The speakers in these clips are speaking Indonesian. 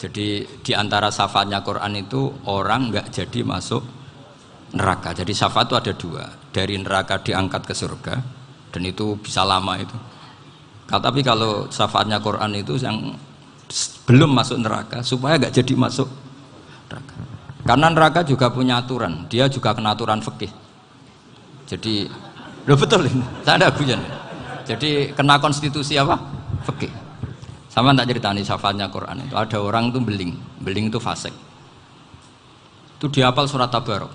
Jadi di antara syafaatnya Quran itu orang nggak jadi masuk neraka. Jadi syafaat itu ada dua, dari neraka diangkat ke surga, dan itu bisa lama itu. Tapi kalau syafaatnya Quran itu yang belum masuk neraka supaya nggak jadi masuk neraka. Karena neraka juga punya aturan, dia juga kena aturan fikih. Jadi, loh betul ini, saya ada guyon. Jadi kena konstitusi apa? Fikih. Sama tak ceritani syafaatnya Quran itu ada orang itu beling itu fasik. Itu dia hafal surat Tabarok.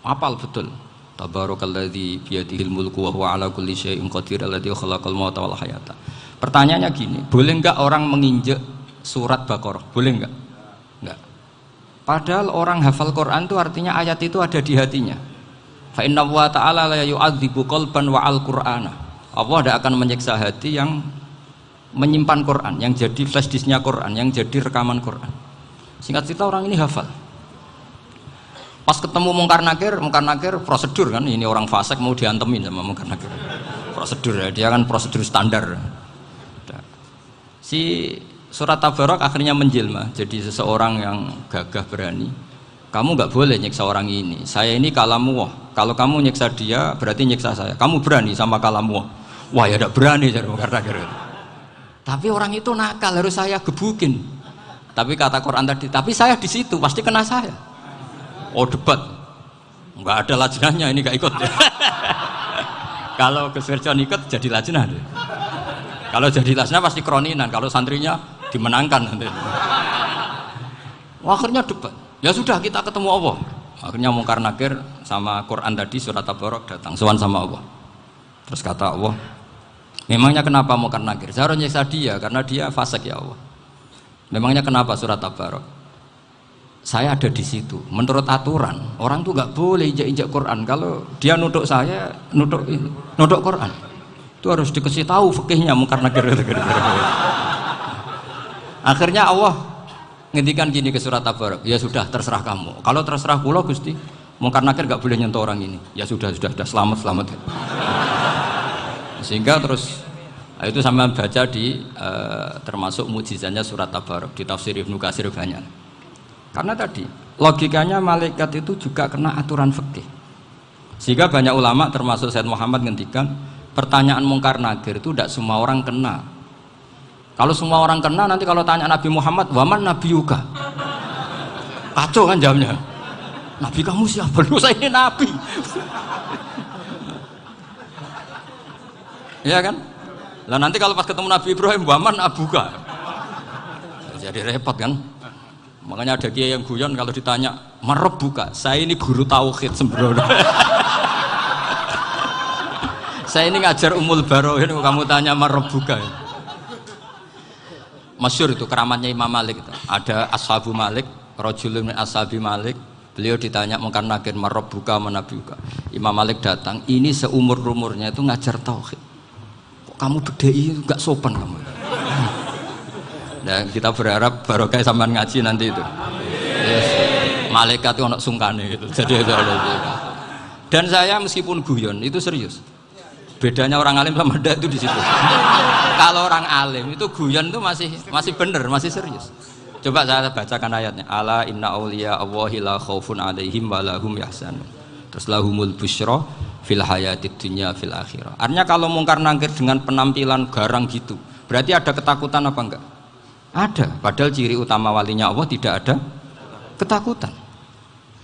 Hafal betul. Tabarakalladzi biyadihil mulku wa huwa ala kulli syai'in qadir alladzi khalaqal mauta wal hayata. Pertanyaannya gini, boleh enggak orang menginjek surat Baqarah? Boleh enggak? Enggak. Padahal orang hafal Quran itu artinya ayat itu ada di hatinya. Fa inna wa ta'ala la yu'adzibu qalban wa al-Qur'ana. Allah tidak akan menyiksa hati yang menyimpan Quran, yang jadi flash disknya Quran, yang jadi rekaman Quran. Singkat cerita orang ini hafal. Pas ketemu Mungkar Nakir prosedur kan, ini orang fasik mau diantemin sama Mungkar Nakir. Prosedur ya, dia kan prosedur standar. Si surat Tabarok akhirnya menjelma jadi seseorang yang gagah berani. Kamu nggak boleh nyiksa orang ini. Saya ini kalamullah. Kalau kamu nyiksa dia berarti nyiksa saya. Kamu berani sama kalamullah. Wah ya tidak berani jadi Mungkar Nakir. Tapi orang itu nakal, harus saya gebukin. Tapi kata Quran tadi, tapi saya di situ pasti kena saya. Oh debat, nggak ada lajnahnya, ini nggak ikut. Kalau Gus Wirjon ikut jadi lajnah. Kalau jadi lajnah pasti kroninan. Kalau santrinya dimenangkan nanti. Akhirnya debat. Ya sudah kita ketemu Allah. Akhirnya Mungkar Nakir sama Quran tadi surat Tabarok datang sowan sama Allah. Terus kata Allah, memangnya kenapa Mungkar Nakir? Saya harus nyiksa dia karena dia fasik ya Allah. Memangnya kenapa surat Tabarok? Saya ada di situ. Menurut aturan orang tuh nggak boleh injak-injak Quran. Kalau dia nutuk saya, nutuk Quran. Itu harus dikasih tahu fikihnya Mungkar Nakir. Akhirnya Allah ngendikan gini ke surat Tabarok. Ya sudah terserah kamu. Kalau terserah kula Gusti, Mungkar Nakir nggak boleh nyentuh orang ini. Ya sudah selamat. Sehingga terus itu sama baca di termasuk mujizatnya surat Tabarok di tafsir Ibnu Katsir banyak. Karena tadi logikanya malaikat itu juga kena aturan fikih. Sehingga banyak ulama termasuk Said Muhammad ngendikan pertanyaan Mungkar Nakir itu tidak semua orang kena. Kalau semua orang kena nanti kalau tanya Nabi Muhammad, waman nabiyuka? Kacau kan jamnya. Nabi kamu siapa? Lu saya ini nabi. Ya kan? Lah nanti kalau pas ketemu Nabi Ibrahim, waman abuka? Jadi repot kan? Makanya ada kiai yang guyon kalau ditanya, "Marabbuka?" Saya ini guru tauhid sembrono. Saya ini ngajar Ummul Barohin, kamu tanya Marabbuka. Masyhur itu keramatnya Imam Malik itu. Ada Ashabu Malik, rajulun min ashabi Malik. Beliau ditanya Mungkar Nakir, "Marabbuka manabiuka?" Imam Malik datang, ini seumur-umurnya itu ngajar tauhid. Kamu bedai nggak sopan kamu. Dan kita berharap barokah sampean ngaji nanti itu. Yes. Malaikat itu anak sungkane gitu. Jadi itu ada. Dan saya meskipun guyon itu serius. Bedanya orang alim sama ndak itu di situ. Kalau orang alim itu guyon itu masih bener, masih serius. Coba saya bacakan ayatnya. Ala inna auliya Allahi la khaufun alaihim wa lahum yahzanun. Terus lahumul busyra fil hayatid dunya fil akhirah. Artinya kalau Mungkar Nakir dengan penampilan garang gitu, berarti ada ketakutan apa enggak? Ada. Padahal ciri utama walinya Allah tidak ada ketakutan.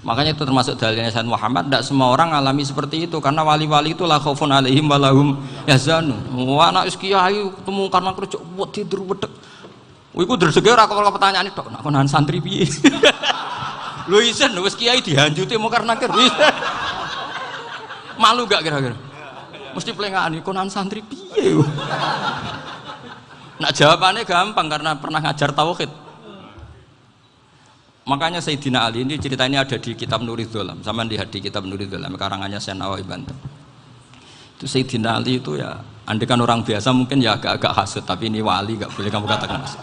Makanya itu termasuk dalilnya Sayyid Muhammad. Tidak semua orang alami seperti itu karena wali-wali itu la khaufun alaihim wa lahum yahzanun. Wah anak kiai ketemu Mungkar Nakir cok tidur wedek. Iku dresege ora kok pertanyaan tok nak konan santri piye. Lho isen wis kiai dihanjuti Mungkar Nakir. Malu gak kira-kira? Mesti pelengani konan santri piye? Nak jawabannya gampang karena pernah ngajar tauhid. Makanya Sayyidina Ali ini cerita ini ada di kitab Nurul Dzolam. Sama lihat di kitab Nurul Dzolam karangannya Syekh Nawawi Banten. Itu Sayyidina Ali itu ya, andekan orang biasa mungkin ya agak-agak hasut, tapi ini wali gak boleh kamu katakan hasut.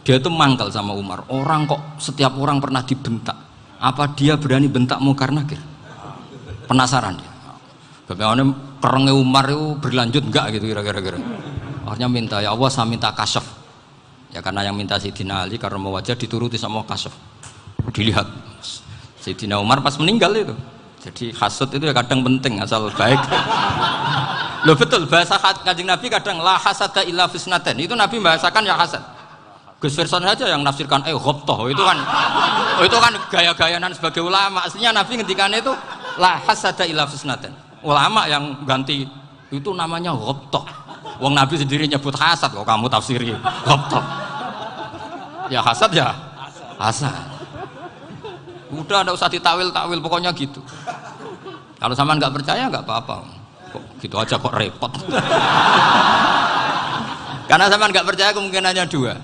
Dia itu mangkal sama Umar. Orang kok setiap orang pernah dibentak. Apa dia berani bentak Mungkar Nakir? Penasaran dia. Bagaimana kerengnya Umar itu berlanjut enggak gitu kira-kira. Akhirnya minta, ya Allah saya minta kasyaf. Ya karena yang minta Sayyidina Ali karena mau wajah dituruti sama kasuf. Dilihat Sayyidina Umar pas meninggal itu. Jadi hasud itu ya kadang penting asal baik. Loh betul bahasa Kanjeng Nabi kadang la hasada illa fisnaten. Itu Nabi membahasakan ya hasad. Gus Verson saja yang nafsirkan ghobtoh itu kan gaya-gayanan sebagai ulama. Aslinya Nabi ngendikannya itu la hasada illa fisnaten. Ulama yang ganti itu namanya ghobtoh. Wong Nabi sendiri nyebut hasad kok kamu tafsiri ghobtoh. Ya hasad ya hasad. Udah enggak usah ditawil-tawil pokoknya gitu. Kalau sampean nggak percaya nggak apa-apa. Kok gitu aja kok repot. Karena sampean nggak percaya kemungkinannya dua.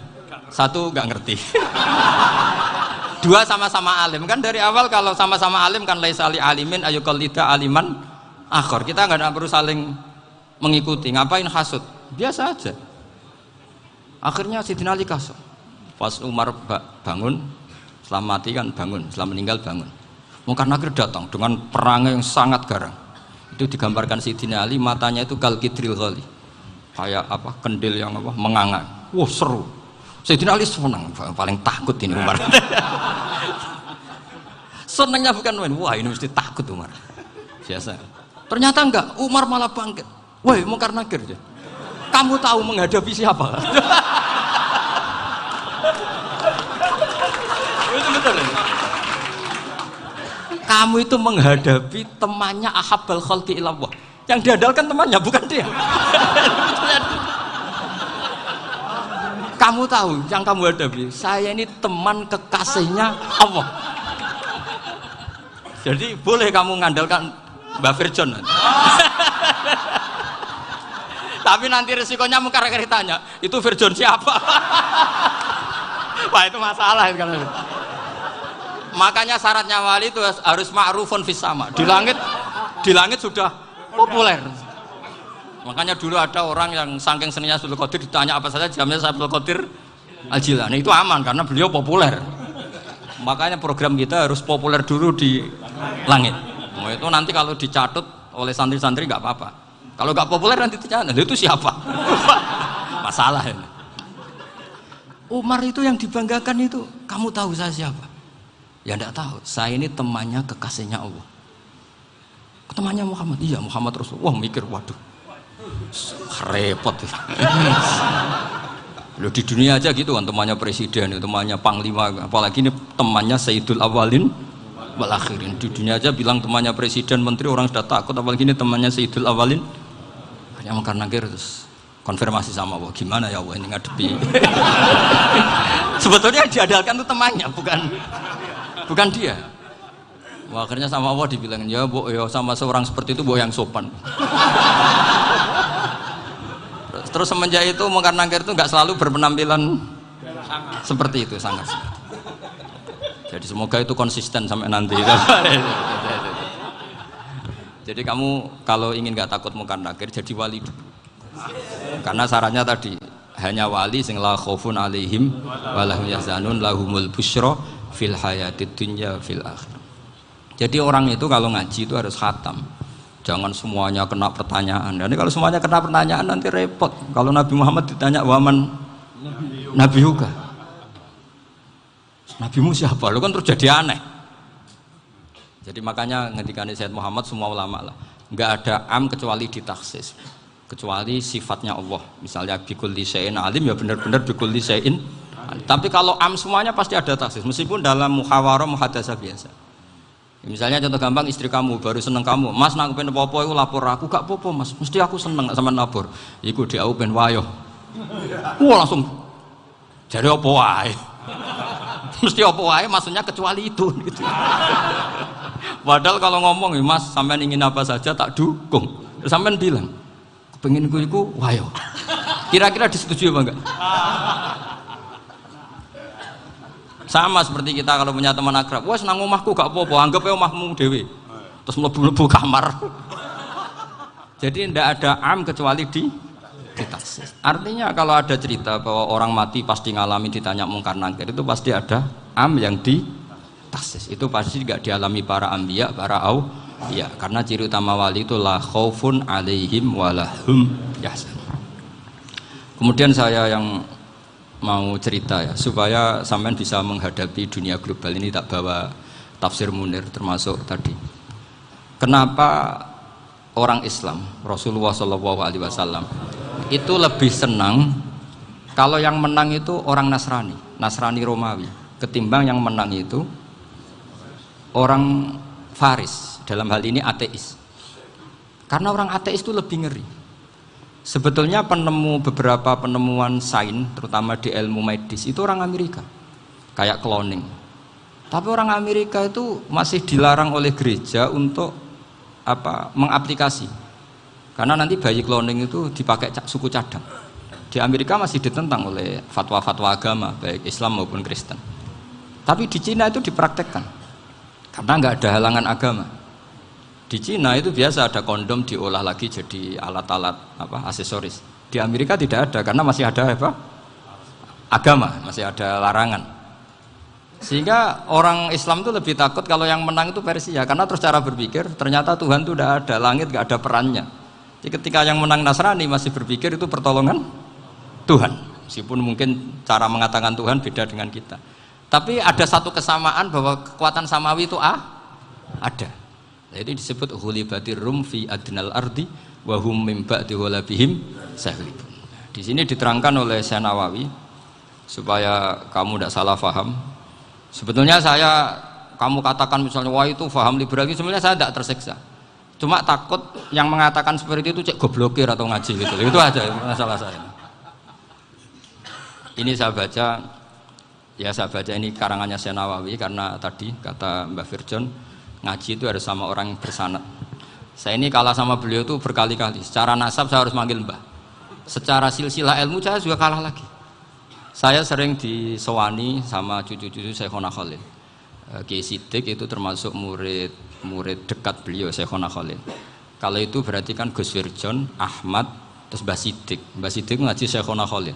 Satu nggak ngerti. Dua sama-sama alim kan dari awal kalau sama-sama alim kan laisa li alimin ayuqallida aliman akhor. Kita nggak perlu saling mengikuti. Ngapain hasud? Biasa aja. Akhirnya Sayyidina Ali kasut. Pas Umar bangun, setelah mati kan bangun, setelah meninggal bangun. Mungkar Nakir datang dengan perang yang sangat garang. Itu digambarkan Sayyidina Ali matanya itu kal kidril ghali. Kayak apa? Kendil yang apa? Menganga. Wah, seru. Sayyidina Ali senang, paling takut ini Umar. Senangnya bukan main, wah ini mesti takut Umar. Biasa. Ternyata enggak, Umar malah bangkit. Woi, Mungkar Nakir aja. Kamu tahu menghadapi siapa? Itu betul ya? Kamu itu menghadapi temannya Ahabbal Khalqi ilallah. Yang diandalkan temannya, bukan dia. Kamu tahu yang kamu hadapi, saya ini teman kekasihnya Allah. Jadi boleh kamu mengandalkan Mbak Virjon. Tapi nanti resikonya Mungkar Nakir tanya, itu Virjon siapa? Wah itu masalah kan. Makanya syaratnya wali itu harus ma'rufun fis sama. Di langit sudah populer. Makanya dulu ada orang yang saking seninya Abdul Qadir ditanya apa saja jamnya Abdul Qadir Al-Jilani itu aman karena beliau populer. Makanya program kita harus populer dulu di langit. Nah, itu nanti kalau dicatut oleh santri-santri nggak apa-apa. Kalau nggak populer nanti dicatat itu siapa? Masalah ini. Umar itu yang dibanggakan itu, kamu tahu saya siapa? Ya enggak tahu. Saya ini temannya kekasihnya Allah. Temannya Muhammad. Iya Muhammad Rasulullah. Wah mikir waduh. Repot. Loh di dunia aja gitu kan temannya presiden, temannya panglima, apalagi ini temannya Sayyidul Awalin wal Akhirin. Di dunia aja bilang temannya presiden, menteri orang sudah takut, apalagi ini temannya Sayyidul Awalin. Hanya Mungkar Nakir terus konfirmasi sama Allah, gimana ya Allah ini ngadepi. Sebetulnya diandalkan itu temannya, bukan dia. Wah, akhirnya sama Allah dibilang ya bu, ya sama seorang seperti itu bu yang sopan. Terus semenjak itu Mungkar Nakir itu nggak selalu berpenampilan seperti itu sangat. Jadi semoga itu konsisten sampai nanti. Jadi kamu kalau ingin nggak takut Mungkar Nakir jadi wali dulu. Karena syaratnya tadi hanya wali sing la khaufun alaihim walahum yahzanun lahumul busyra fil hayatid dunya fil akhir. Jadi orang itu kalau ngaji itu harus khatam. Jangan semuanya kena pertanyaan. Dan kalau semuanya kena pertanyaan nanti repot. Kalau Nabi Muhammad ditanya waman Nabi juga. Nabimu siapa? Lu kan terus jadi aneh. Jadi makanya ngendikane Sayyid Muhammad semua ulama lah. Enggak ada am kecuali ditaksis. Kecuali sifatnya Allah. Misalnya bikulli syai'in alim ya benar-benar bikulli syai'in. Tapi kalau am semuanya pasti ada taksis. Meskipun dalam muhawarah muhadasah biasa. Misalnya contoh gampang istri kamu baru seneng kamu, mas nak pengen apa-apa itu lapor aku, gak apa-apa mas, mesti aku seneng sama lapor. Iku dia aku pengen wayo. Wah langsung jadi apa wae. Mesti apa wae maksudnya kecuali itu. Gitu. Padahal kalau ngomong mas sampean ingin apa saja tak dukung. Terus sampean bilang, pengen ku iku wayo. Kira-kira disetujui apa enggak? Sama seperti kita kalau punya teman akrab, wah senang omahku gak apa-apa, anggap ya omahmu dewe, terus mlebu-mlebu kamar. Jadi tidak ada am kecuali di taksis. Artinya kalau ada cerita bahwa orang mati pasti ngalami ditanya Mungkar Nakir itu pasti ada am yang di taksis. Itu pasti juga dialami para ambiya, para auliya. Karena ciri utama wali itu la khaufun alaihim walahum yahzanun. Kemudian saya yang mau cerita ya supaya sampean bisa menghadapi dunia global ini. Tak bawa tafsir Munir termasuk tadi. Kenapa orang Islam Rasulullah SAW itu lebih senang kalau yang menang itu orang Nasrani Romawi ketimbang yang menang itu orang Faris, dalam hal ini ateis. Karena orang ateis itu lebih ngeri. Sebetulnya beberapa penemuan sains terutama di ilmu medis itu orang Amerika, kayak cloning. Tapi orang Amerika itu masih dilarang oleh gereja untuk mengaplikasi. Karena nanti bayi cloning itu dipakai suku cadang. Di Amerika masih ditentang oleh fatwa-fatwa agama baik Islam maupun Kristen. Tapi di Cina itu dipraktekkan karena nggak ada halangan agama. Di Cina itu biasa ada kondom diolah lagi jadi alat-alat aksesoris. Di Amerika tidak ada karena masih ada agama, masih ada larangan. Sehingga orang Islam itu lebih takut kalau yang menang itu Persia, karena terus cara berpikir ternyata Tuhan itu tidak ada, langit nggak ada perannya. Jadi ketika yang menang Nasrani masih berpikir itu pertolongan Tuhan, meskipun mungkin cara mengatakan Tuhan beda dengan kita. Tapi ada satu kesamaan bahwa kekuatan samawi itu ada. Nah, itu disebut ghulibatir rum fi adnal ardi wa hum min ba'di ghalabihim sahlibun. Di sini diterangkan oleh Syekh Nawawi supaya kamu tidak salah paham. Sebetulnya kamu katakan misalnya wah itu paham liberal, sebenarnya saya tidak tersiksa. Cuma takut yang mengatakan seperti itu cek goblokir atau ngaji gitu. Itu aja masalah saya. Ini saya baca ini karangannya Syekh Nawawi karena tadi kata Mbah Firjon ngaji itu harus sama orang yang bersanad. Saya ini kalah sama beliau itu berkali-kali. Secara nasab saya harus manggil Mbah. Secara silsilah ilmu saya juga kalah lagi. Saya sering disewani sama cucu-cucu Syekhona Khalil. Kiai Siddiq itu termasuk murid dekat beliau Syekhona Khalil. Kalau itu berarti kan Gus Firjon, Ahmad, terus Mbah Siddiq. Mbah Siddiq ngaji Syekhona Khalil.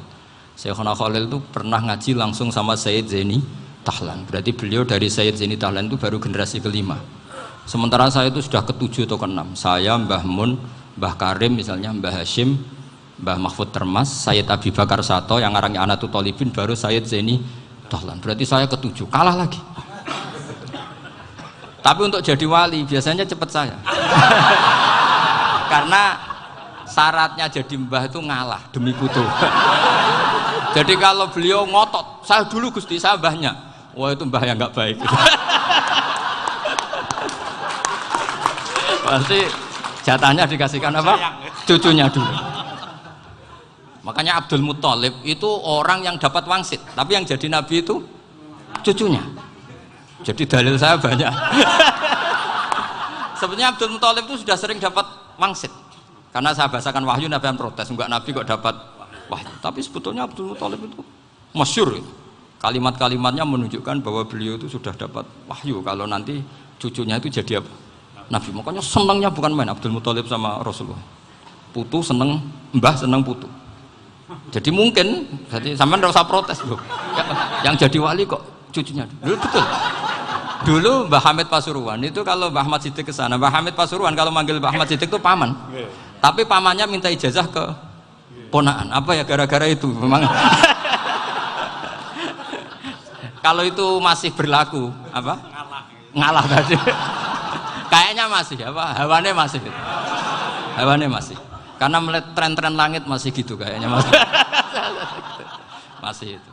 Syekhona Khalil itu pernah ngaji langsung sama Sayyid Zaini Tahlan. Berarti beliau dari Sayyid Zaini Tahlan itu baru generasi kelima. Sementara saya itu sudah ke-7 atau ke-6. Saya, Mbah Mun, Mbah Karim misalnya, Mbah Hashim, Mbah Mahfud Termas, Sayyid Abi Bakar Sato yang arangnya Anatul Tolibin, baru Sayyid Zaini Tahlan. Berarti saya ke-7, kalah lagi. Tapi untuk jadi wali biasanya cepat saya. Karena syaratnya jadi mbah itu ngalah demi putu. Jadi kalau beliau ngotot, saya dulu Gusti, saya mbahnya. Wah itu mbah yang nggak baik. Pasti jatahnya dikasihkan apa? Cucunya dulu. Makanya Abdul Muthalib itu orang yang dapat wangsit, tapi yang jadi nabi itu cucunya. Jadi dalil saya banyak. Sebenarnya Abdul Muthalib itu sudah sering dapat wangsit. Karena saya bahasakan wahyu, Nabi yang protes, enggak nabi kok dapat wahyu. Tapi sebetulnya Abdul Muthalib itu masyhur. Kalimat-kalimatnya menunjukkan bahwa beliau itu sudah dapat wahyu kalau nanti cucunya itu jadi apa? Nabi. Makanya senangnya bukan main Abdul Muthalib sama Rasulullah. Putu seneng, mbah seneng putu. Jadi mungkin, jadi sampean enggak usah protes loh. Yang jadi wali kok cucunya. Dulu betul. Dulu Mbah Hamid Pasuruan itu kalau Mbah Ahmad Siddiq ke sana, Mbah Hamid Pasuruan kalau manggil Mbah Ahmad Siddiq itu paman. Tapi pamannya minta ijazah ke ponaan. Apa ya gara-gara itu memang. Kalau itu masih berlaku apa? Ngalah tadi. Kayaknya masih apa? Hawane masih. Gitu. Hawane masih. Karena melihat tren-tren langit masih gitu kayaknya masih. Masih itu.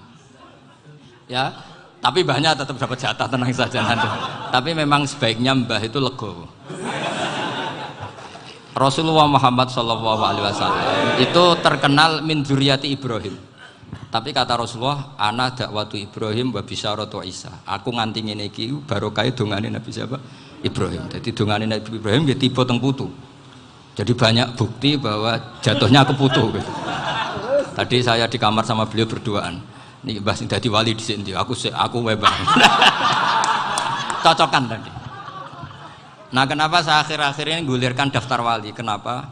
Ya, tapi mbahnya tetap dapat jatah, tenang saja nanti. Tapi memang sebaiknya mbah itu legowo. Rasulullah Muhammad SAW itu terkenal min dzurriyyati Ibrahim. Tapi kata Rasulullah, ana dakwatu Ibrahim wa bisyaratu Isa. Aku nganti ngene iki barokah dongane Nabi siapa? Ibrahim. Jadi dongane Nabi Ibrahim ya tiba teng putu. Jadi banyak bukti bahwa jatuhnya ke putu gitu. Tadi saya di kamar sama beliau berduaan. Nih Mbah sing dadi wali di sini, aku wae Mbah. Cocokan tadi. Nah, kenapa saya akhir-akhir ini gulirkan daftar wali? Kenapa?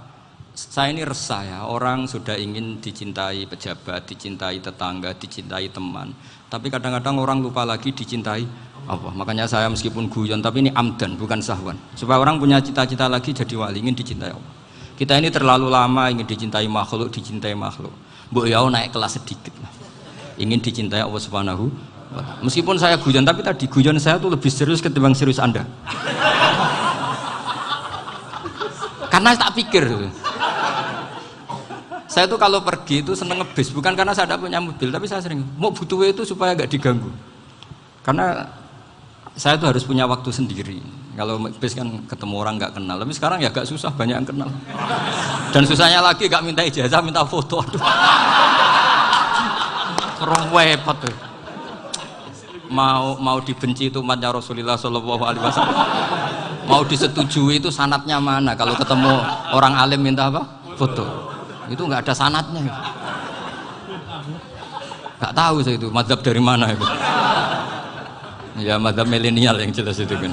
Saya ini resah ya, orang sudah ingin dicintai pejabat, dicintai tetangga, dicintai teman. Tapi kadang-kadang orang lupa lagi dicintai Allah. Makanya saya meskipun guyon, tapi ini amdan, bukan sahwan. Supaya orang punya cita-cita lagi jadi wali, ingin dicintai Allah. Kita ini terlalu lama ingin dicintai makhluk. Mbok ya naik kelas sedikit lah. ingin dicintai Allah Subhanahu wa Ta'ala. Meskipun saya guyon, tapi tadi guyon saya tuh lebih serius ketimbang serius Anda. Karena tak pikir. Saya tuh kalau pergi itu seneng ngebis, bukan karena saya tidak punya mobil, tapi saya sering mau butuh itu supaya gak diganggu. Karena saya tuh harus punya waktu sendiri. Kalau bis kan ketemu orang nggak kenal, tapi sekarang ya agak susah, banyak yang kenal. Dan susahnya lagi nggak minta ijazah, minta foto. Aduh, repot tuh. Mau dibenci itu umatnya Rasulullah Shallallahu Alaihi Wasallam. Mau disetujui itu sanatnya mana? Kalau ketemu orang alim minta apa? Foto. Itu nggak ada sanatnya. Nggak tahu saya itu mazhab dari mana itu. Ya mazhab milenial yang jelas itu kan.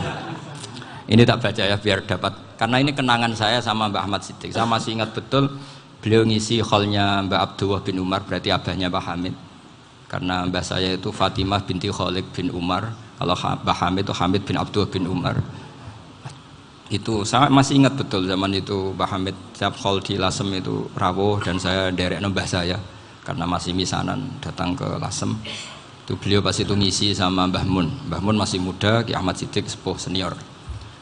Ini tak baca ya biar dapat, karena ini kenangan saya sama Mbak Ahmad Siddiq. Saya masih ingat betul beliau ngisi kholnya Mbak Abdullah bin Umar, berarti abahnya Mbak Hamid. Karena mbah saya itu Fatimah binti Khalid bin Umar, kalau Mbak Hamid itu Hamid bin Abdullah bin Umar. Itu saya masih ingat betul zaman itu Mbak Hamid setiap khol di Lasem itu rawuh dan saya derek mbah saya karena masih misanan datang ke Lasem. Itu beliau pas itu ngisi sama Mbah Mun. Mbah Mun masih muda, Ki Ahmad Siddiq sepuh senior.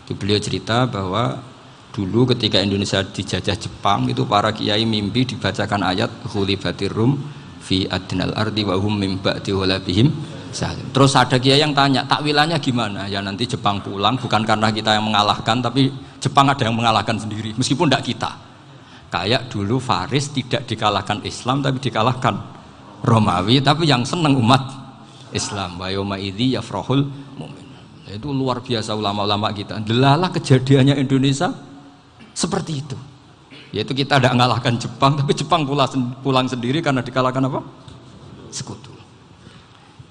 Itu beliau cerita bahwa dulu ketika Indonesia dijajah Jepang itu para kiai mimpi dibacakan ayat ghulibatir rum fi adnal ardi wa hum mim ba'di ghalabihim salim. Terus ada kiai yang tanya, takwilannya gimana? Ya nanti Jepang pulang bukan karena kita yang mengalahkan, tapi Jepang ada yang mengalahkan sendiri meskipun tidak kita. Kayak dulu Faris tidak dikalahkan Islam tapi dikalahkan Romawi, tapi yang senang umat Islam. Wa yauma idzi yafrahul mu'min. Itu luar biasa ulama-ulama kita. Delalah kejadiannya Indonesia seperti itu. Yaitu kita tidak mengalahkan Jepang, tapi Jepang pulang sendiri karena dikalahkan apa? Sekutu.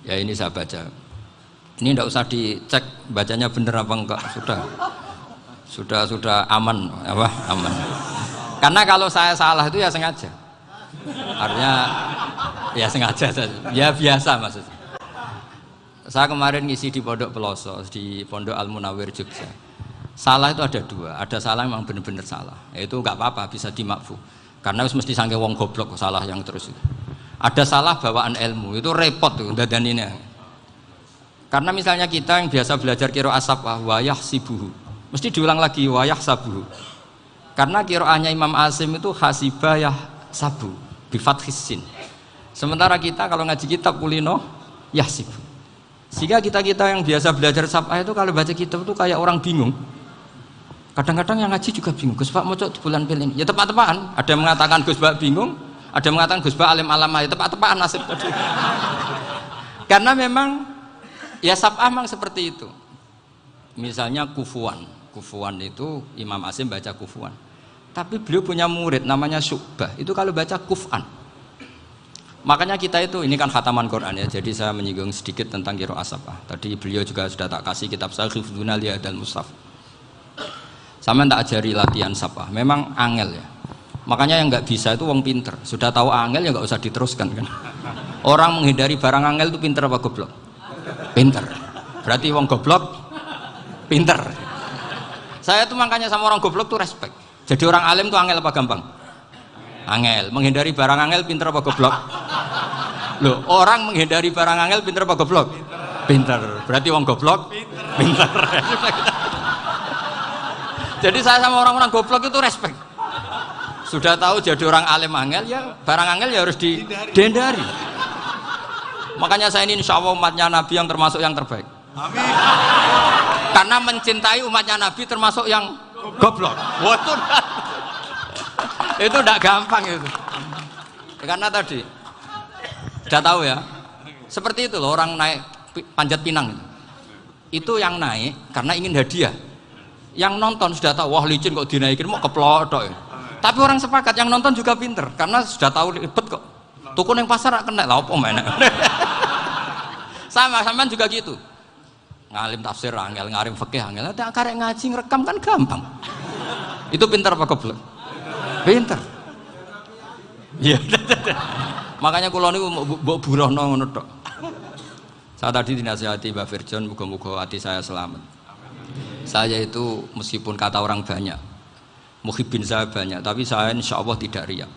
Ya ini saya baca. Ini tidak usah dicek bacanya benar apa enggak. Sudah aman, apa? Aman. Karena kalau saya salah itu ya sengaja. Artinya ya sengaja saja. Ya biasa maksudnya. Saya kemarin ngisi di Pondok Peloso, di Pondok Al Munawir Jogja. Salah itu ada dua, ada salah yang memang benar-benar salah. Itu nggak apa-apa, bisa dimakfu. Karena mesti sangke wong goblok salah yang terus itu. Ada salah bawaan ilmu, itu repot tuh dadaninnya. Karena misalnya kita yang biasa belajar qiraah sabah wayah sibuhu, mesti diulang lagi wayah sabuhu. Karena qiraahnya Imam Asim itu hasibah yah sabu, bi fathis sin. Sementara kita kalau ngaji kitab kulino yahsib. Sehingga kita yang biasa belajar sabah itu kalau baca kitab itu kayak orang bingung. Kadang-kadang yang ngaji juga bingung. Gus Pak mau di bulan pilih ini. Ya tepat-tepatan. Ada yang mengatakan Gus Pak bingung, ada yang mengatakan Gus Pak alim alamah. Ya tepat-tepatan nasib tadi. Karena memang ya sabah memang seperti itu. Misalnya kufuan. Kufuan itu Imam Asim baca kufuan. Tapi beliau punya murid namanya Syu'bah. Itu kalau baca kuf'an. Makanya kita itu, ini kan khataman Quran ya, jadi saya menyinggung sedikit tentang qiraah sabah. Tadi beliau juga sudah tak kasih kitab saya Hifdzuna Liyadal Mushaf. Sama tak ajari latihan sabah, memang angel ya. Makanya yang nggak bisa itu wong pinter. Sudah tahu angel ya nggak usah diteruskan kan. Orang menghindari barang angel itu pinter apa goblok? Pinter. Berarti wong goblok pinter. Saya tuh makanya sama orang goblok tuh respect. Jadi orang alim tuh angel apa gampang? Angel. Menghindari barang angel pinter apa goblok? Loh, orang menghindari barang angel pinter apa goblok? Pinter. Berarti wong goblok pinter. Jadi saya sama orang-orang goblok itu respect. Sudah tahu jadi orang alim angel ya barang angel ya harus dihindari. Makanya saya ini insya Allah umatnya Nabi yang termasuk yang terbaik. Amin. Karena mencintai umatnya Nabi termasuk yang goblok. Waduh. Itu tidak gampang itu. Karena tadi sudah tahu ya. Seperti itu loh orang naik panjat pinang itu yang naik karena ingin hadiah. Yang nonton sudah tahu wah licin kok dinaikin mau keplotok ya. Tapi orang sepakat yang nonton juga pinter karena sudah tahu ribet kok. Tukun yang pasar kena lah apa mana. Sama juga gitu. Ngalim tafsir angel, ngalim fikih angel. Ada karek ngaji ngerekam kan gampang. Itu pinter apa goblok? Pinter. Iya. Makanya kula niku mbok burohno ngono tok. Saya tadi dinasihati Mbak Firjon muga-muga hati saya selamat. Saya itu meskipun kata orang banyak, muhibbin saya banyak, tapi saya insya Allah tidak riya.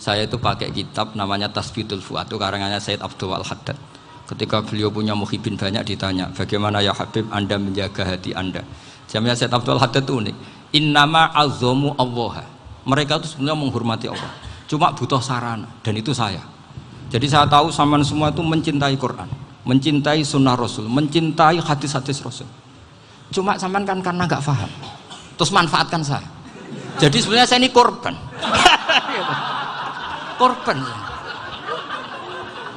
Saya itu pakai kitab namanya Tasbitul Fuad, itu karangannya Said Abdul Al-Haddad. Ketika beliau punya muhibin banyak ditanya, bagaimana ya Habib Anda menjaga hati Anda? Jamnya Said Abdul Al-Haddad itu unik. Innama azzamu Allah. Mereka itu sebenarnya menghormati Allah. Cuma butuh sarana, dan itu saya. Jadi saya tahu sampean semua itu mencintai Quran, mencintai sunnah Rasul, mencintai hadis-hadis Rasul. Cuma sampean kan karena nggak paham, terus manfaatkan saya. Jadi sebenarnya saya ini korban. Korban.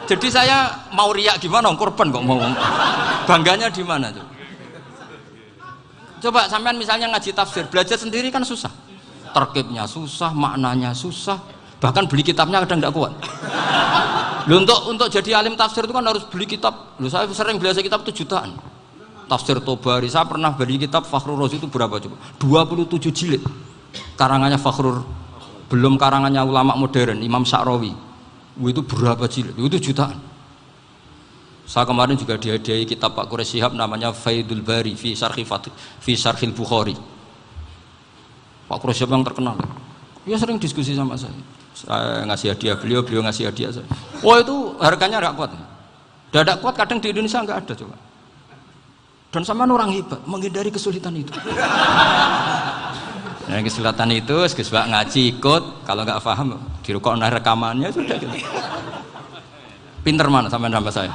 Jadi saya mau riak gimana? Korban kok mau. Bangganya di mana tuh? Coba sampean misalnya ngaji tafsir, belajar sendiri kan susah. Terkibnya susah, maknanya susah. Bahkan beli kitabnya kadang tidak kuat. Loh, untuk jadi alim tafsir itu kan harus beli kitab. Loh, saya sering belajar kitab itu jutaan. Tafsir Tobari, saya pernah beli kitab Fakhrur Razi itu berapa coba? 27 jilid. Karangannya Fakhrur, belum karangannya ulama modern Imam Sya'rawi. Itu berapa jilid? Itu jutaan. Saya kemarin juga dihadiahi kitab Pak Quraish Shihab namanya Faidul Bari fi Syarhil Bukhari. Pak Quraish Shihab yang terkenal. Dia sering diskusi sama saya. Saya ngasih hadiah beliau ngasih hadiah saya. Oh itu harganya nggak kuat. Tidak kuat kadang di Indonesia nggak ada coba. Dan sama orang hebat menghindari kesulitan itu. Nah, kesulitan itu, sebab ngaji ikut, kalau nggak paham dirukok rekamannya sudah gitu. Pinter mana sampean sama saya?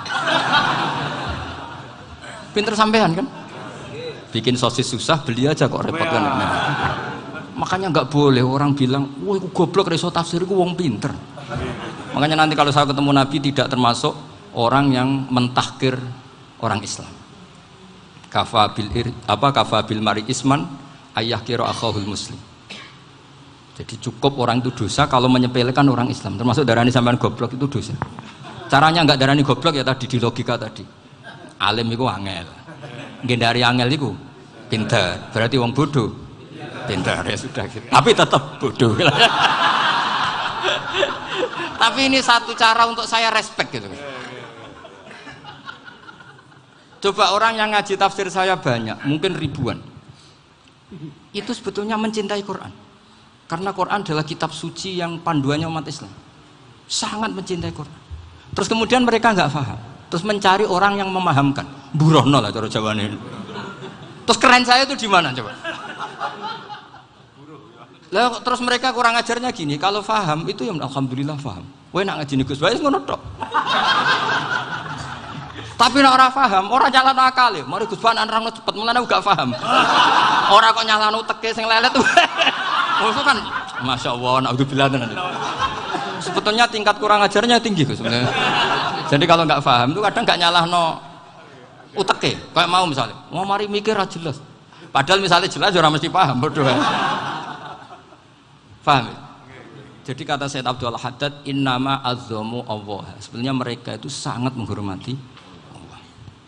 Pinter sampean kan? Bikin sosis susah, beli aja kok repot kan? Nah, makanya nggak boleh orang bilang, wah aku goblok reso tafsir, aku wong pinter. Makanya nanti kalau saya ketemu Nabi tidak termasuk orang yang mentahkir orang Islam. Kafabil mari isman ayah kira akhahul muslim. Jadi cukup orang itu dosa kalau menyepelekan orang Islam, termasuk darani sampean goblok itu dosa. Caranya nggak darani goblok ya tadi di logika tadi. Alim itu angel, gendari angel itu pinter, berarti wong bodoh pinter ya sudah gitu. Tapi tetap bodoh. Tapi ini satu cara untuk saya respect gitu. Coba orang yang ngaji tafsir saya banyak, mungkin ribuan. Itu sebetulnya mencintai Quran. Karena Quran adalah kitab suci yang panduannya umat Islam. Sangat mencintai Quran. Terus kemudian mereka nggak paham. Terus mencari orang yang memahamkan. Burono lah cara jawabannya. Terus keren saya itu di mana coba? Lah terus mereka kurang ajarnya gini, kalau paham itu ya alhamdulillah paham. Kowe nak ngaji Gus Bae ngono tok. Tapi nek ora paham, ora nyalano akal. Mari Gus Bae nerangno cepet, mulane gak paham. Ora kok nyalano teke sing lelet. Maksud kan masyaallah naudzubillah tenan. Sebetulnya tingkat kurang ajarnya tinggi Gus sebenarnya. Jadi kalau nggak paham itu kadang nggak nyalahno uteke. Kayak mau misalnya, mau mari mikir ra jelas. Padahal misalnya jelas ora mesti paham berdoa. Paham? Jadi kata Said Abdul Haddad, innama azzamu Allah. Sebenarnya mereka itu sangat menghormati Allah.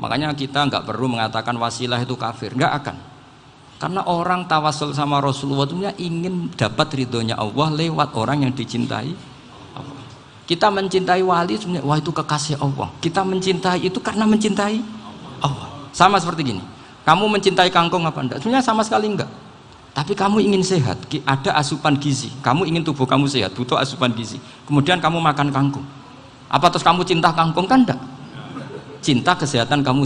Makanya kita nggak perlu mengatakan wasilah itu kafir, nggak akan. Karena orang tawasul sama Rasulullah itu ingin dapat ridhonya Allah lewat orang yang dicintai Allah. Kita mencintai wali sebenarnya, wah itu kekasih Allah. Kita mencintai itu karena mencintai Allah. Sama seperti gini, kamu mencintai kangkung apa enggak? Sebenarnya sama sekali enggak. Tapi kamu ingin sehat, ada asupan gizi. Kamu ingin tubuh kamu sehat, butuh asupan gizi. Kemudian kamu makan kangkung. Apa terus kamu cinta kangkung kan enggak? Cinta kesehatan kamu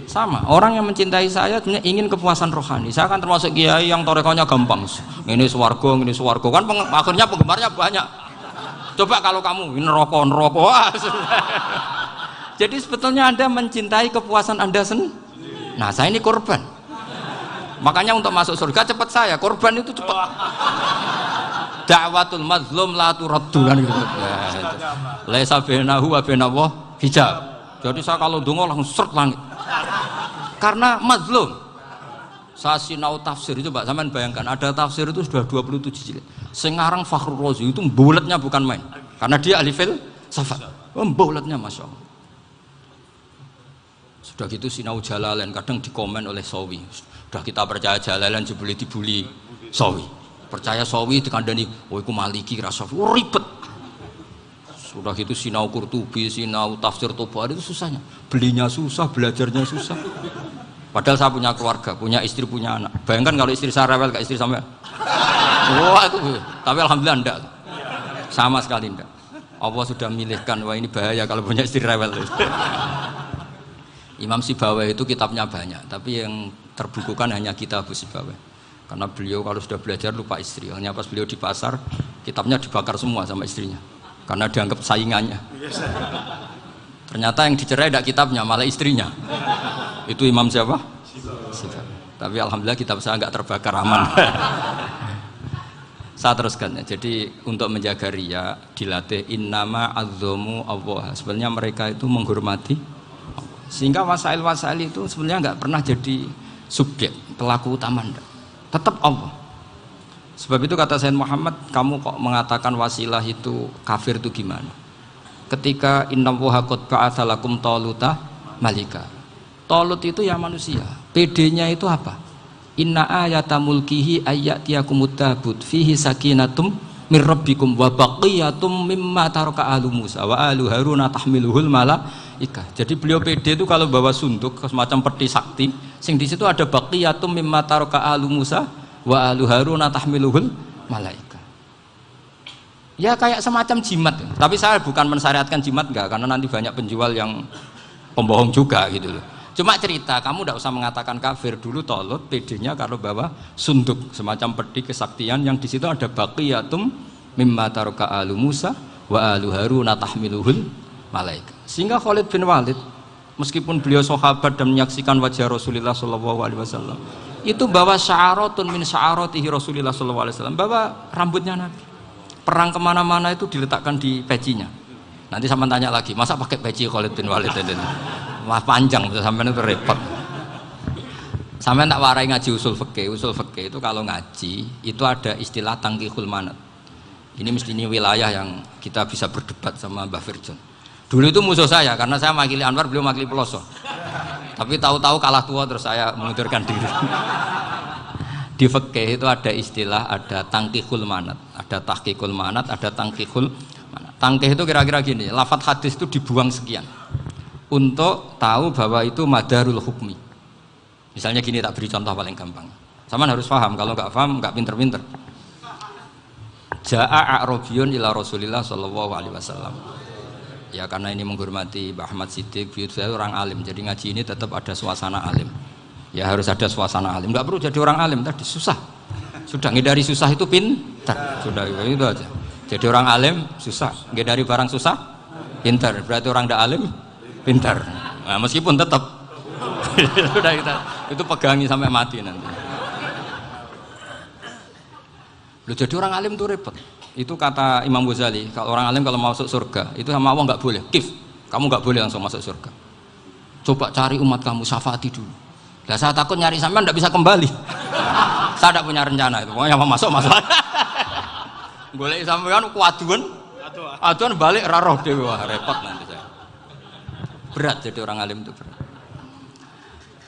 sama. Orang yang mencintai saya sebenarnya ingin kepuasan rohani. Saya kan termasuk kiai yang torekonya gampang. Ini swarga kan akhirnya penggemarnya banyak. Coba kalau kamu ini neraka. Wah, jadi sebetulnya Anda mencintai kepuasan Anda sendiri. Nah, saya ini korban. Makanya untuk masuk surga cepat saya, korban itu cepat. Da'watul mazlum la turaddu kan gitu. Laisa bainahu wa bainallah hijab. Jadi saya kalau dongo langsung seret langit. Karena mazlum. Saya sinau tafsir itu, Pak, sampean bayangkan ada tafsir itu sudah 27 jilid. Sengarang Fakhrur Razi itu bulatnya bukan main. Karena dia ahli filsafat. Bulatnya Masya Allah. Sudah gitu sinau Jalalain kadang dikomen oleh Sawi. Sudah kita percaya Jalalain jebule dibuli Sawi. Percaya Sawi dikandani, "Oh iku Maliki rasa ribet." Sudah gitu sinau Qurtubi, sinau tafsir Tobari itu susahnya. Belinya susah, belajarnya susah. Padahal saya punya keluarga, punya istri, punya anak. Bayangkan kalau istri saya rewel kayak istri sampai. Wah itu. Tapi alhamdulillah enggak. Sama sekali enggak. Allah sudah milihkan, wah ini bahaya kalau punya istri rewel. Imam Sibawai itu kitabnya banyak, tapi yang terbukukan hanya kitab Sibawai. Karena beliau kalau sudah belajar lupa istri. Hanya pas beliau di pasar, kitabnya dibakar semua sama istrinya. Karena dianggap saingannya. Ternyata yang dicerai tidak kitabnya, malah istrinya. Itu Imam siapa? Sibawai. Tapi alhamdulillah kitab saya nggak terbakar, aman. Saya teruskan ya. Jadi untuk menjaga riya dilatih innama azzamu Allah. Sebenarnya mereka itu menghormati, sehingga wasail itu sebenarnya nggak pernah jadi subjek pelaku utama, tetap Allah. Sebab itu kata Sayyid Muhammad, kamu kok mengatakan wasilah itu kafir itu gimana? Ketika innallaha qad ba'atsa lakum taluta malika. Talut itu ya manusia. PD-nya itu apa? Inna ayata mulkihi ayyatiyakumut tabut fihi sakinatum mir rabbikum wa baqiyatum mimma taraka alu Musa wa alu Haruna tahmiluhul malaikah. Jadi beliau PD itu kalau bawa sunduk semacam peti sakti, sing di situ ada baqiyatum mimma taraka alu Musa wa alu Haruna tahmiluhul malaikah. Ya kayak semacam jimat. Tapi saya bukan mensyariatkan jimat enggak, karena nanti banyak penjual yang pembohong juga gitu loh. Cuma cerita, kamu tidak usah mengatakan kafir. Dulu Talut PD-nya kalau bawa sunduk semacam peti kesaktian yang di situ ada baqiyatum mimma taraka alu Musa wa alu Haruna tahmiluhul malaika. Sehingga Khalid bin Walid meskipun beliau sahabat dan menyaksikan wajah Rasulullah SAW, itu bawa sya'aratun min sya'aratihi Rasulullah SAW, bawa rambutnya Nabi. Perang kemana-mana itu diletakkan di pecinya. Nanti sama tanya lagi, masa pakai peci Khalid bin Walid ini? Wah panjang, sampai itu repot. Sampai tak warai ngaji usul fikih. Usul fikih itu kalau ngaji itu ada istilah tangkihul manat. Ini mestinya wilayah yang kita bisa berdebat sama Mbah Firjon. Dulu itu musuh saya karena saya makili Anwar, beliau makili Peloso. Tapi tahu-tahu kalah tua terus saya mengundurkan diri. Di fikih itu ada istilah, ada tangkihul manat, ada tahqiqul manat, ada tangkihul manat. Tangkih itu kira-kira gini, lafadz hadis itu dibuang sekian untuk tahu bahwa itu madarul hukmi. Misalnya gini, tak beri contoh paling gampang. Saman harus paham, kalau nggak paham nggak pinter-pinter. Ja'a a'rabiyun ila Rasulillah sallallahu alaihi wasallam. Ya karena ini menghormati Mbah Ahmad Siddiq, beliau saya orang alim, jadi ngaji ini tetap ada suasana alim. Ya harus ada suasana alim. Nggak perlu jadi orang alim tadi, susah. Sudah ngindari susah itu pintar. Sudah itu aja. Jadi orang alim susah, ngindari barang susah pintar. Berarti orang tidak alim pintar. Nah, meskipun tetap sudah itu pegangi sampai mati nanti. Loh, jadi orang alim itu repot. Itu kata Imam Ghazali, kalau orang alim kalau mau masuk surga itu sama Allah nggak boleh. Kif, kamu nggak boleh langsung masuk surga. Coba cari umat kamu, syafaati dulu. Nah, saya takut nyari sampean nggak bisa kembali. Saya tidak punya rencana itu. Pokoknya mau masuk. Golek sampean kuaduan balik raroh dewe, wah repot nanti saya. Berat jadi orang alim itu berat.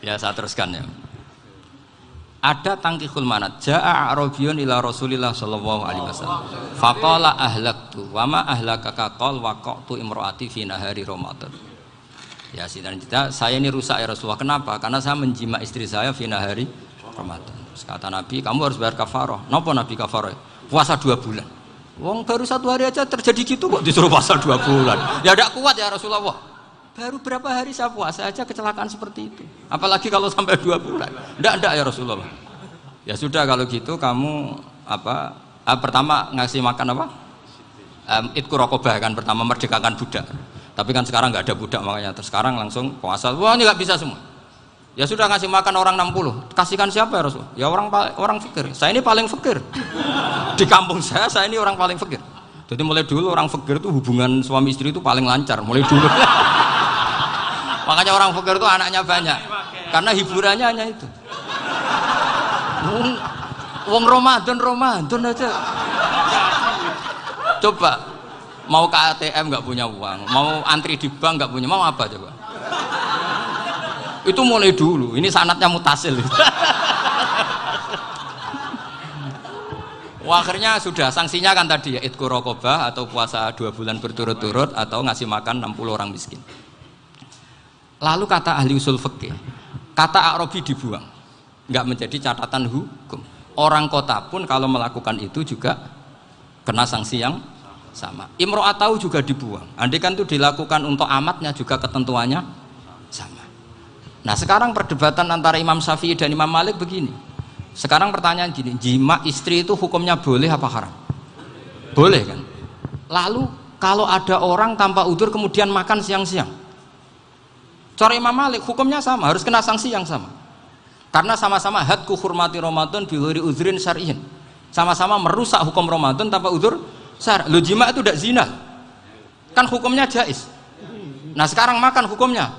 Ya saya teruskan ya. Ada tangkihul manat. Ja'a a'rabiyun ila Rasulillah sallallahu alaihi wasallam. Faqala ahlaktu wa ma ahlakaka qal waqa'tu imraati fi nahari Ramadan. Ya sidang saya ini rusak ya Rasulullah. Kenapa? Karena saya menjima istri saya fi nahari Ramadan. Terus kata Nabi, kamu harus bayar kafarah. Napa Nabi kafarah? Puasa 2 bulan. Wong baru 1 hari aja terjadi gitu kok disuruh puasa 2 bulan. Ya tidak kuat ya Rasulullah. Baru berapa hari saya puasa aja kecelakaan seperti itu. Apalagi kalau sampai 2 bulan. Enggak ya Rasulullah. Ya sudah kalau gitu kamu pertama ngasih makan apa? Itku rokobah kan, pertama merdekakan budak. Tapi kan sekarang nggak ada budak makanya terus sekarang langsung puasa. Wah ini nggak bisa semua. Ya sudah ngasih makan orang 60. Kasihkan siapa ya Rasul? Ya orang fakir. Saya ini paling fakir. Di kampung saya ini orang paling fakir. Jadi mulai dulu orang fakir itu hubungan suami istri itu paling lancar mulai dulu. Makanya orang fakir itu anaknya banyak karena hiburannya hanya itu. Wong Ramadan aja. Coba mau ke ATM nggak punya uang, mau antri di bank nggak punya, mau apa coba? Itu mulai dulu. Ini sanatnya mutasil. Wah, akhirnya sudah sanksinya kan tadi ya itqu raqabah atau puasa 2 bulan berturut-turut atau ngasih makan 60 orang miskin. Lalu kata ahli usul fikih, kata a'rabi dibuang, nggak menjadi catatan hukum. Orang kota pun kalau melakukan itu juga kena sanksi yang sama. Imro'atau juga dibuang. Andai kan itu dilakukan untuk amatnya juga ketentuannya sama. Nah sekarang perdebatan antara Imam Syafi'i dan Imam Malik begini. Sekarang pertanyaan gini, jima istri itu hukumnya boleh apa haram? Boleh kan? Lalu kalau ada orang tanpa udzur kemudian makan siang-siang, cara Imam Malik hukumnya sama, harus kena sanksi yang sama. Karena sama-sama hadku hurmati Ramadan bi ghairi udzrin syar'iyyin. Sama-sama merusak hukum Ramadan tanpa udzur syar'. Lo jima itu tidak zina. Kan hukumnya jaiz. Nah, sekarang makan hukumnya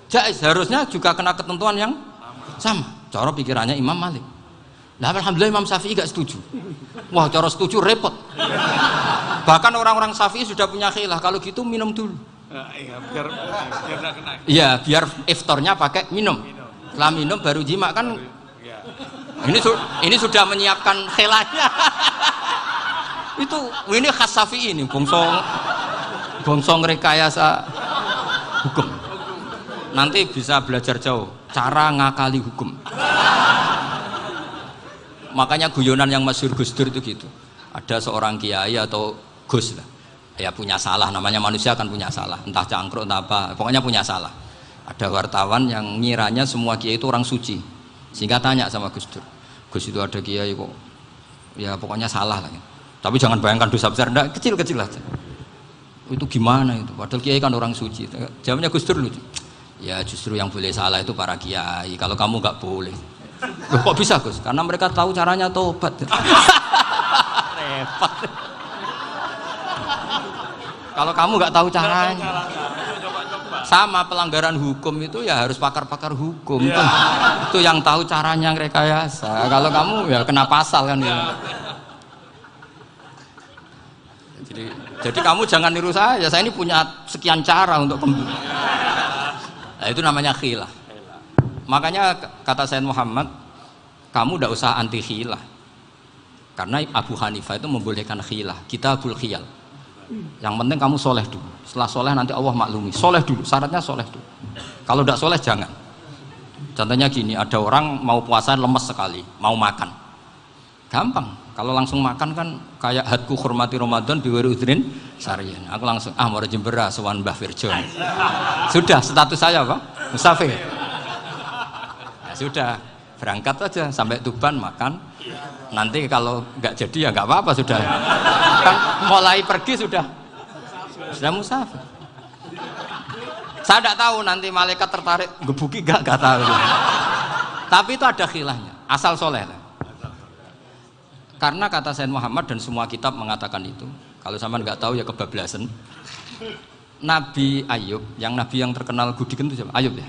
jaiz, harusnya juga kena ketentuan yang sama. Cara pikirannya Imam Malik. Nah, alhamdulillah Imam Syafi'i gak setuju. Wah, cara setuju repot. Bahkan orang-orang Syafi'i sudah punya khilaf, kalau gitu minum dulu. Iya, biar gak kena. Iya, biar iftarnya pakai minum. Setelah minum baru jima kan. Ini sudah menyiapkan khilafnya. Ini khas Syafi'i ini, bongsong rekayasa hukum. Nanti bisa belajar jauh cara ngakali hukum. Makanya guyonan yang masyhur Gus Dur itu gitu. Ada seorang kiai atau Gus lah, ya punya salah, namanya manusia kan punya salah, entah cangkruk entah apa, pokoknya punya salah. Ada wartawan yang ngiranya semua kiai itu orang suci, sehingga tanya sama Gus Dur, Gus itu ada kiai kok, ya pokoknya salah lah. Tapi jangan bayangkan dosa besar, enggak, kecil-kecil aja. Itu gimana itu? Padahal kiai kan orang suci. Jawabnya Gus Dur lucu. Ya justru yang boleh salah itu para kiai. Kalau kamu nggak boleh. Loh, kok bisa Gus? Karena mereka tahu caranya tobat. Repot. Kalau kamu nggak tahu caranya. Sama pelanggaran hukum itu ya harus pakar-pakar hukum. Ya. Itu yang tahu caranya rekayasa. Kalau kamu ya kena pasal kan ya. Jadi kamu jangan niru saya ini punya sekian cara untuk nah, itu namanya khilaf. Makanya kata Sayyid Muhammad, kamu tidak usah anti khilaf, karena Abu Hanifah itu membolehkan khilaf, kitabul khiyal. Yang penting kamu soleh dulu, setelah soleh nanti Allah maklumi. Soleh dulu, syaratnya soleh dulu. Kalau tidak soleh jangan. Contohnya gini, ada orang mau puasa lemes sekali, mau makan, gampang. Kalau langsung makan kan kayak hadku hormati Ramadan biwari udrin syar'iyyin. Aku langsung mau jembera sowan Mbah Firjon. Sudah status saya apa? Musafir. Ya, sudah berangkat aja sampai Tuban makan. Nanti kalau nggak jadi ya nggak apa-apa sudah. Kan mulai pergi sudah musafir. Saya tidak tahu nanti malaikat tertarik gebuki nggak tahu. Tapi itu ada khilafnya. Asal soleh lah. Karena kata Sayyid Muhammad dan semua kitab mengatakan itu. Kalau sampean nggak tahu ya kebablasan. Nabi Ayub, nabi yang terkenal Gudiken itu siapa? Ayub ya.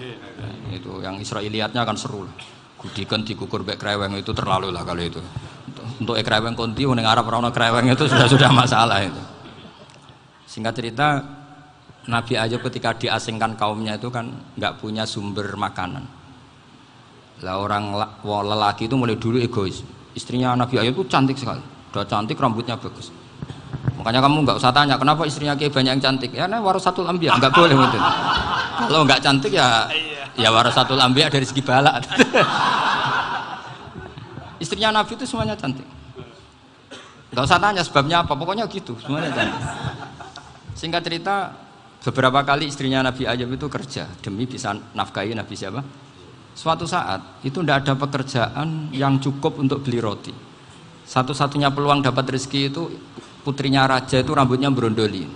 Itu yang Israiliyatnya akan seru lah. Gudiken dikukur bek kreweng itu terlalu lah kalau itu. Untuk kreweng konti ning Arab ora ono kreweng itu sudah masalah itu. Singkat cerita, Nabi Ayub ketika diasingkan kaumnya itu kan nggak punya sumber makanan. Lah orang lelaki itu mulai dulu egois. Istrinya Nabi Ayub itu cantik sekali, udah cantik, rambutnya bagus. Makanya kamu nggak usah tanya kenapa istrinya kayak banyak yang cantik. Ya, warasatul anbiya, nggak boleh gitu. Kalau nggak cantik ya warasatul anbiya dari segi balak. Istrinya Nabi itu semuanya cantik. Nggak usah tanya sebabnya apa, pokoknya gitu, semuanya cantik. Singkat cerita, beberapa kali istrinya Nabi Ayub itu kerja demi bisa nafkahi Nabi siapa? Suatu saat itu tidak ada pekerjaan yang cukup untuk beli roti. Satu-satunya peluang dapat rezeki itu putrinya raja itu rambutnya berondoli.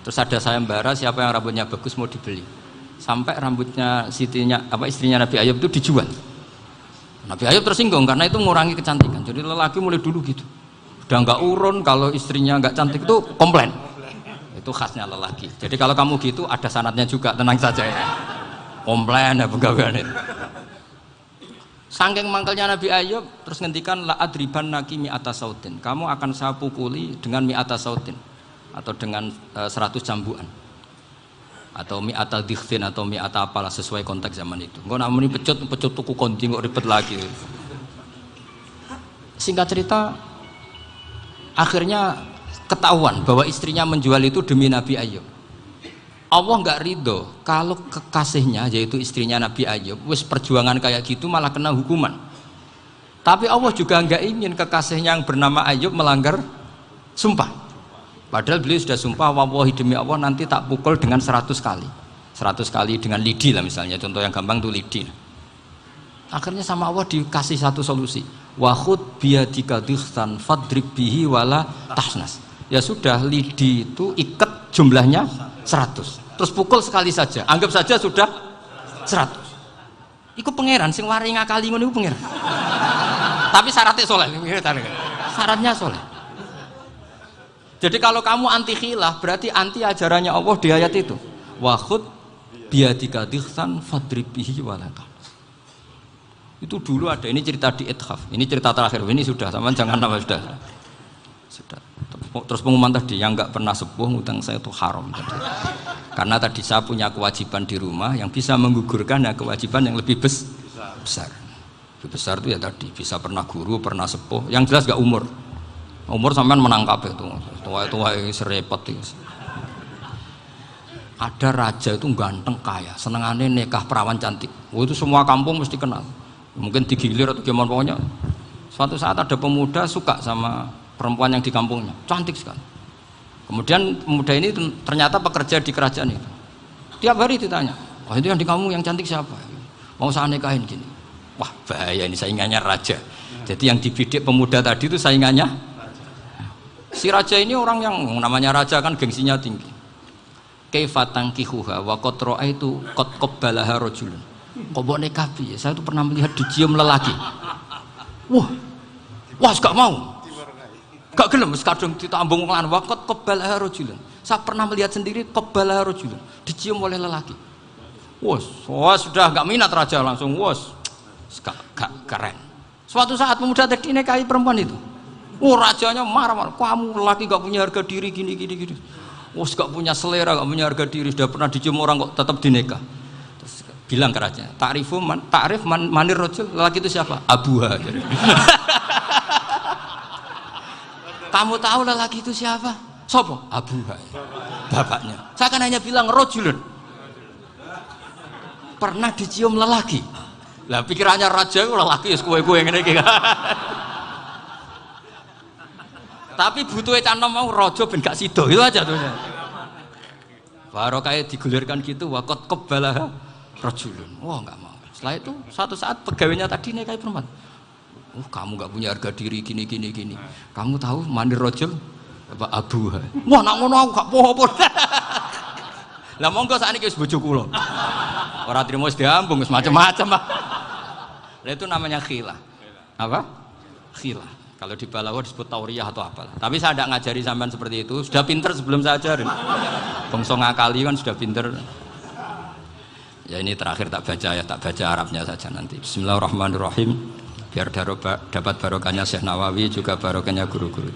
Terus ada sayembara siapa yang rambutnya bagus mau dibeli. Sampai rambutnya istrinya Nabi Ayub itu dijual. Nabi Ayub tersinggung karena itu mengurangi kecantikan. Jadi lelaki mulai dulu gitu. Udah nggak urun kalau istrinya nggak cantik itu komplain. Itu khasnya lelaki. Jadi kalau kamu gitu ada sanadnya juga, tenang saja ya. Komplain ya pegawaian itu. Saking mangkelnya Nabi Ayub terus ngendikan la adriban naki mi'ata sautin. Kamu akan saya pukuli dengan mi'ata sautin atau dengan 100 cambukan. Atau mi'ata dikhtin atau mi'ata apalah sesuai konteks zaman itu. Engko nak muni pecut tuku konti kok ribet lagi. Singkat cerita akhirnya ketahuan bahwa istrinya menjual itu demi Nabi Ayub. Allah nggak ridho kalau kekasihnya yaitu istrinya Nabi Ayub wis perjuangan kayak gitu malah kena hukuman. Tapi Allah juga nggak ingin kekasihnya yang bernama Ayub melanggar sumpah. Padahal beliau sudah sumpah, wallahi demi Allah nanti tak pukul dengan 100 kali. 100 kali dengan lidi lah misalnya, contoh yang gampang tuh lidi. Akhirnya sama Allah dikasih satu solusi. Wa khud biyadika dikhsan fadrib bihi wala tahnas. Ya sudah, lidi itu ikat jumlahnya 100. Terus pukul sekali saja. Anggap saja sudah 100. Iku pangeran sing wari ngakali ngono iku pangeran. Tapi syaratnya soleh. Syaratnya soleh. Jadi kalau kamu anti khilaf berarti anti ajarannya Allah di ayat itu. Wa khud biyadika dikhsan fadrib bihi wala tahnas. Itu dulu ada, ini cerita di Ithaf. Ini cerita terakhir. Ini sudah, sama jangan nama sudah. Terus pengumuman tadi yang nggak pernah sepuh ngutang saya itu haram tadi. Karena tadi saya punya kewajiban di rumah yang bisa menggugurkan ya kewajiban yang lebih besar. Lebih besar itu ya tadi bisa pernah guru, pernah sepuh. Yang jelas gak umur. Umur sampean menangkap itu. Tua-tua serepot itu. Ada raja itu ganteng kaya, senengannya nikah perawan cantik. Oh, itu semua kampung mesti kenal. Mungkin digilir atau gimana pokoknya. Suatu saat ada pemuda suka sama perempuan yang di kampungnya, cantik sekali. Kemudian pemuda ini ternyata pekerja di kerajaan itu. Tiap hari ditanya, wah itu yang di kampung yang cantik siapa? Mau saya nikahin gini. Wah bahaya ini saingannya raja. Jadi yang dibidik pemuda tadi itu saingannya. Si raja ini orang yang namanya raja kan gengsinya tinggi. Kaifatang kihuha wa qad ra'aitu qad qabbalaha rajulun. Kok mbok nikah piye? Saya itu pernah melihat dicium lelaki. Wah, gak mau. Gak gelem wis kadung ditambung lan wa qad qabbalaha rajulun. Saya pernah melihat sendiri qabbalaha rajulun, dicium oleh lelaki. Wah, sudah gak minat raja langsung gak keren. Suatu saat pemuda tadi nikahi perempuan itu. Rajanya marah-marah, kamu lelaki gak punya harga diri gini. Gak punya selera, gak punya harga diri, sudah pernah dicium orang kok tetap dinikah. Terus bilang ke raja, ta'rif manir rajul, lelaki itu siapa? Abuha. Kamu tahu lelaki itu siapa? Sopo? Abuha. Bapaknya. Saya kan hanya bilang rajulun. Pernah dicium lelaki. Lah pikirannya raja lelaki wis kowe-kowe ngene iki. Tapi butuhnya canom mau rojo ben gak sido itu aja tuh. Baru kayak digulirkan gitu, wakot kebalah rojulun. Wah nggak mau. Setelah itu suatu saat pegawainya tadi nih kayak perempuan. Kamu nggak punya harga diri gini. Kamu tahu mandir rojul apa abuha? Wah nak ngono aku gak popo. Lah monggo sakniki wis bojo kula. Ora trimo wis diambung wis macam-macam. Lah itu namanya khilah. Apa? Khilah. Kalau di Balawa disebut tauriyah atau apalah. Tapi saya tidak ngajari sampean seperti itu. Sudah pinter sebelum saya ajarin. Bangsa ngakali kan sudah pinter. Ya ini terakhir tak baca Arabnya saja nanti. Bismillahirrahmanirrahim. Biar dapat barokahnya Syekh Nawawi juga barokahnya guru-guru.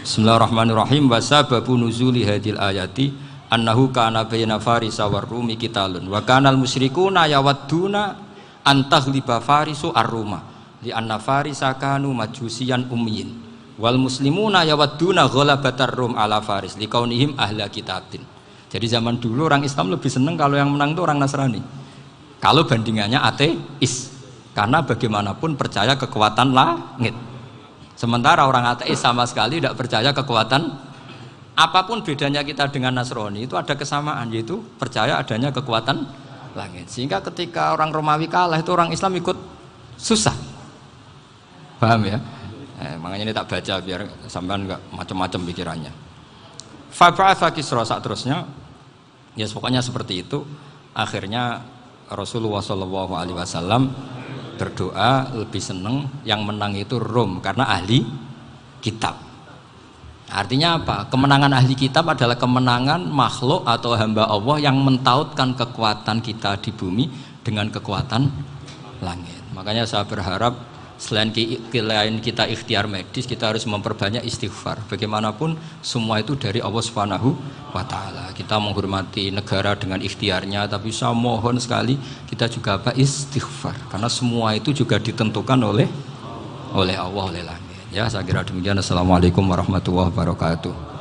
Bismillahirrahmanirrahim. Wasababu nuzuli hadil ayati annahu kana baina farisa war rumi qitalun wa kanal musyrikuna yawadduna antaghliba farisu ar-ruma. Di anna farisa kanu majusiyan ummiyin wal muslimuna yawadduna ghalabatar rum ala faris liqaunihim ahla kitabin. Jadi zaman dulu orang Islam lebih senang kalau yang menang itu orang Nasrani. Kalau bandingannya ateis. Karena bagaimanapun percaya kekuatan langit. Sementara orang ateis sama sekali tidak percaya kekuatan. Apapun bedanya kita dengan Nasrani itu ada kesamaan, yaitu percaya adanya kekuatan langit. Sehingga ketika orang Romawi kalah itu orang Islam ikut susah. Paham ya? Makanya ini tak baca biar sampean enggak macam-macam pikirannya. Fab'atha Kisra saat terusnya, ya pokoknya seperti itu. Akhirnya Rasulullah SAW berdoa lebih seneng yang menang itu Rom karena ahli kitab. Artinya apa? Kemenangan ahli kitab adalah kemenangan makhluk atau hamba Allah yang mentautkan kekuatan kita di bumi dengan kekuatan langit. Makanya saya berharap selain kita ikhtiar medis, kita harus memperbanyak istighfar. Bagaimanapun semua itu dari Allah Subhanahu wa Ta'ala. Kita menghormati negara dengan ikhtiarnya, tapi saya mohon sekali kita juga istighfar, karena semua itu juga ditentukan oleh Allah, oleh langit. Ya, saya kira demikian. Assalamualaikum warahmatullahi wabarakatuh.